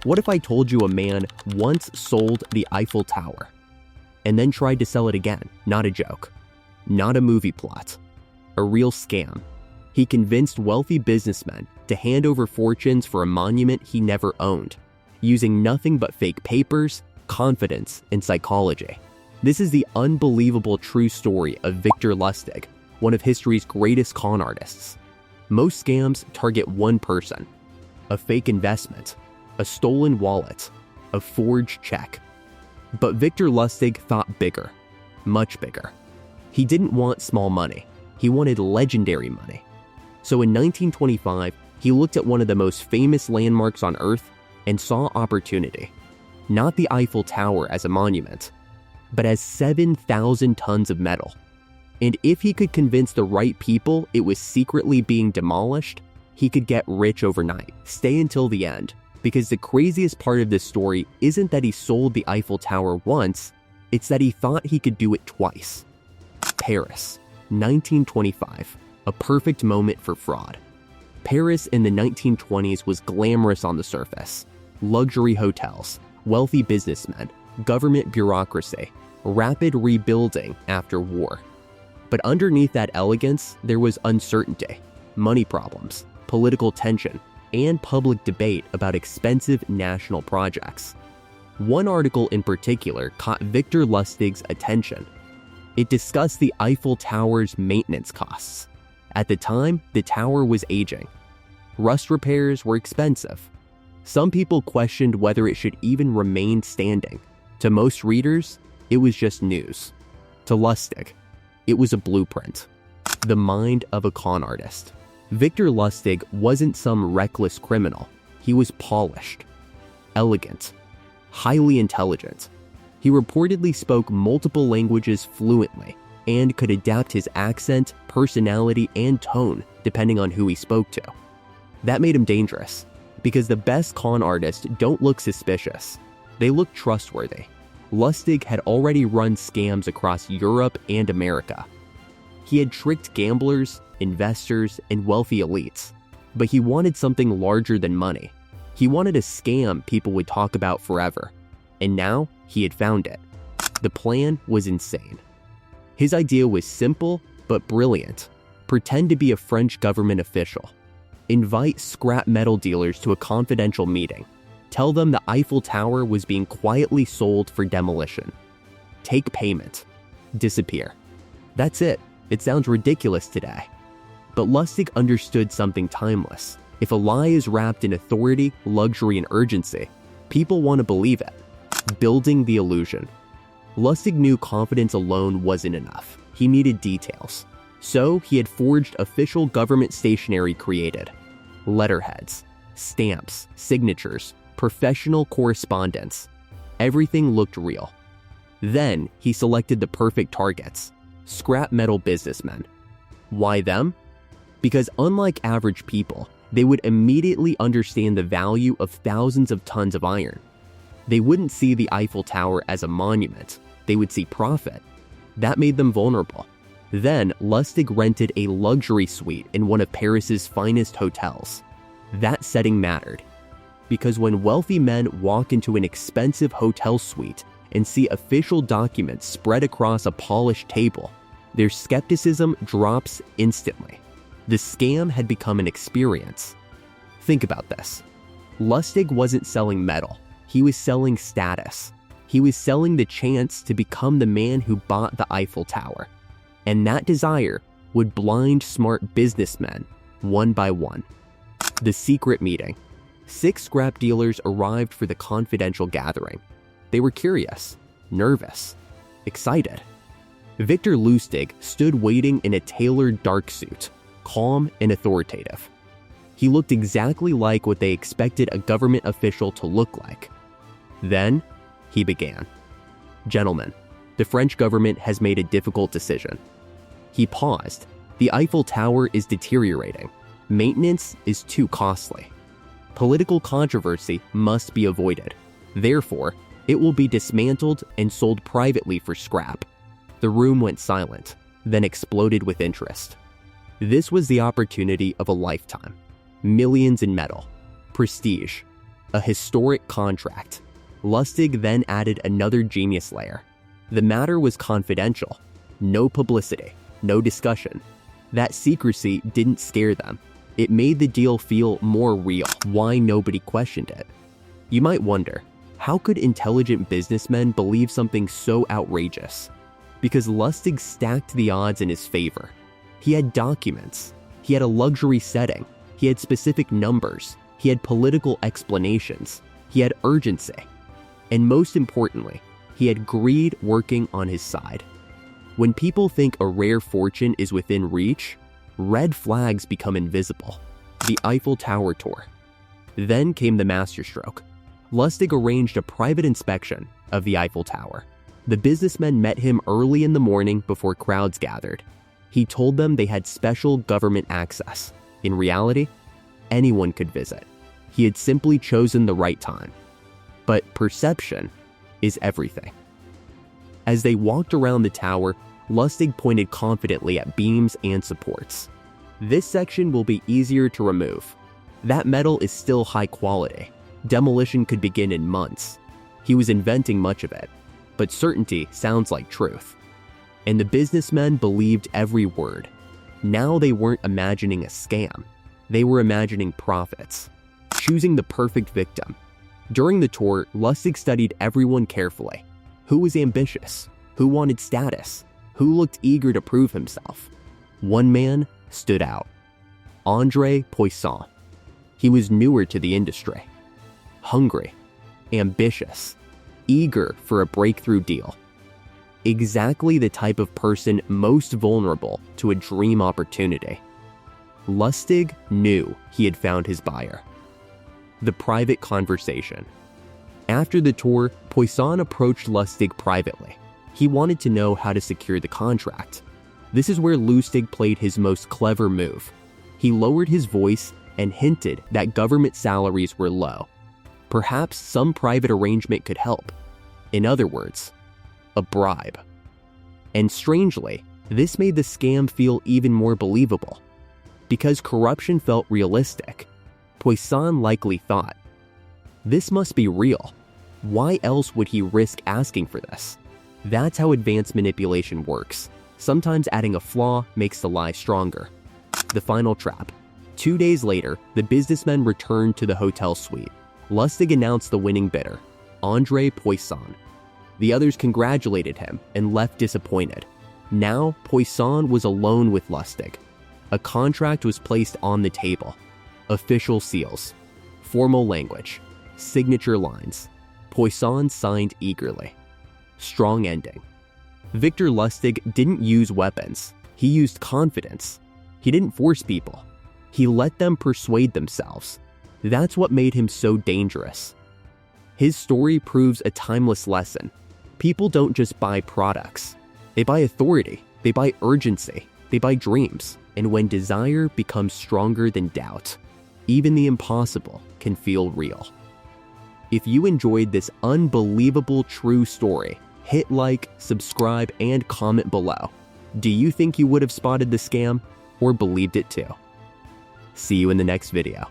What if I told you a man once sold the Eiffel Tower and then tried to sell it again? Not a joke, not a movie plot, a real scam. He convinced wealthy businessmen to hand over fortunes for a monument he never owned, using nothing but fake papers, confidence, and psychology. This is the unbelievable true story of Victor Lustig, one of history's greatest con artists. Most scams target one person: a fake investment, a stolen wallet, a forged check. But Victor Lustig thought bigger, much bigger. He didn't want small money, he wanted legendary money. So in 1925, he looked at one of the most famous landmarks on Earth and saw opportunity. Not the Eiffel Tower as a monument, but as 7,000 tons of metal. And if he could convince the right people it was secretly being demolished, he could get rich overnight. Stay until the end, because the craziest part of this story isn't that he sold the Eiffel Tower once, it's that he thought he could do it twice. Paris, 1925, a perfect moment for fraud. Paris in the 1920s was glamorous on the surface. Luxury hotels, wealthy businessmen, government bureaucracy, rapid rebuilding after war. But underneath that elegance, there was uncertainty, money problems, political tension, and public debate about expensive national projects. One article in particular caught Victor Lustig's attention. It discussed the Eiffel Tower's maintenance costs. At the time, the tower was aging. Rust repairs were expensive. Some people questioned whether it should even remain standing. To most readers, it was just news. To Lustig, it was a blueprint. The mind of a con artist. Victor Lustig wasn't some reckless criminal. He was polished, elegant, highly intelligent. He reportedly spoke multiple languages fluently and could adapt his accent, personality, and tone depending on who he spoke to. That made him dangerous, because the best con artists don't look suspicious. They look trustworthy. Lustig had already run scams across Europe and America. He had tricked gamblers, investors, and wealthy elites, but he wanted something larger than money. He wanted a scam people would talk about forever, and now he had found it. The plan was insane. His idea was simple but brilliant. Pretend to be a French government official. Invite scrap metal dealers to a confidential meeting. Tell them the Eiffel Tower was being quietly sold for demolition. Take payment. Disappear. That's it. It sounds ridiculous today. But Lustig understood something timeless. If a lie is wrapped in authority, luxury, and urgency, people want to believe it. Building the illusion. Lustig knew confidence alone wasn't enough. He needed details. So he had forged official government stationery created. Letterheads, stamps, signatures, professional correspondence. Everything looked real. Then he selected the perfect targets. Scrap metal businessmen. Why them? Because unlike average people, they would immediately understand the value of thousands of tons of iron. They wouldn't see the Eiffel Tower as a monument. They would see profit. That made them vulnerable. Then Lustig rented a luxury suite in one of Paris's finest hotels. That setting mattered, because when wealthy men walk into an expensive hotel suite and see official documents spread across a polished table, their skepticism drops instantly. The scam had become an experience. Think about this. Lustig wasn't selling metal. He was selling status. He was selling the chance to become the man who bought the Eiffel Tower. And that desire would blind smart businessmen one by one. The secret meeting. 6 scrap dealers arrived for the confidential gathering. They were curious, nervous, excited. Victor Lustig stood waiting in a tailored dark suit, calm and authoritative. He looked exactly like what they expected a government official to look like. Then, he began. "Gentlemen, the French government has made a difficult decision." He paused. "The Eiffel Tower is deteriorating. Maintenance is too costly. Political controversy must be avoided. Therefore, it will be dismantled and sold privately for scrap." The room went silent, then exploded with interest. This was the opportunity of a lifetime. Millions in metal, prestige, A historic contract. Lustig then added another genius layer. The matter was confidential. No publicity, no discussion. That secrecy didn't scare them. It made the deal feel more real. Why nobody questioned it? You might wonder, how could intelligent businessmen believe something so outrageous? Because Lustig stacked the odds in his favor. He had documents. He had a luxury setting. He had specific numbers. He had political explanations. He had urgency. And most importantly, he had greed working on his side. When people think a rare fortune is within reach, red flags become invisible. The Eiffel Tower tour. Then came the masterstroke. Lustig arranged a private inspection of the Eiffel Tower. The businessmen met him early in the morning before crowds gathered. He told them they had special government access. In reality, anyone could visit. He had simply chosen the right time. But perception is everything. As they walked around the tower, Lustig pointed confidently at beams and supports. This section will be easier to remove. That metal is still high quality. Demolition could begin in months. He was inventing much of it, but certainty sounds like truth. And the businessmen believed every word. Now they weren't imagining a scam. They were imagining profits, choosing the perfect victim. During the tour, Lustig studied everyone carefully. Who was ambitious? Who wanted status? Who looked eager to prove himself? One man stood out. Andre Poisson. He was newer to the industry. Hungry, ambitious, eager for a breakthrough deal. Exactly the type of person most vulnerable to a dream opportunity. Lustig knew he had found his buyer. The private conversation. After the tour, Poisson approached Lustig privately. He wanted to know how to secure the contract. This is where Lustig played his most clever move. He lowered his voice and hinted that government salaries were low. Perhaps some private arrangement could help. In other words, a bribe. And strangely, this made the scam feel even more believable. Because corruption felt realistic, Poisson likely thought, this must be real. Why else would he risk asking for this? That's how advanced manipulation works. Sometimes adding a flaw makes the lie stronger. The final trap. 2 days later, the businessmen returned to the hotel suite. Lustig announced the winning bidder, Andre Poisson. The others congratulated him and left disappointed. Now, Poisson was alone with Lustig. A contract was placed on the table. Official seals, formal language, signature lines. Poisson signed eagerly. Strong ending. Victor Lustig didn't use weapons. He used confidence. He didn't force people. He let them persuade themselves. That's what made him so dangerous. His story proves a timeless lesson. People don't just buy products. They buy authority. They buy urgency. They buy dreams. And when desire becomes stronger than doubt, even the impossible can feel real. If you enjoyed this unbelievable true story, hit like, subscribe, and comment below. Do you think you would have spotted the scam or believed it too? See you in the next video.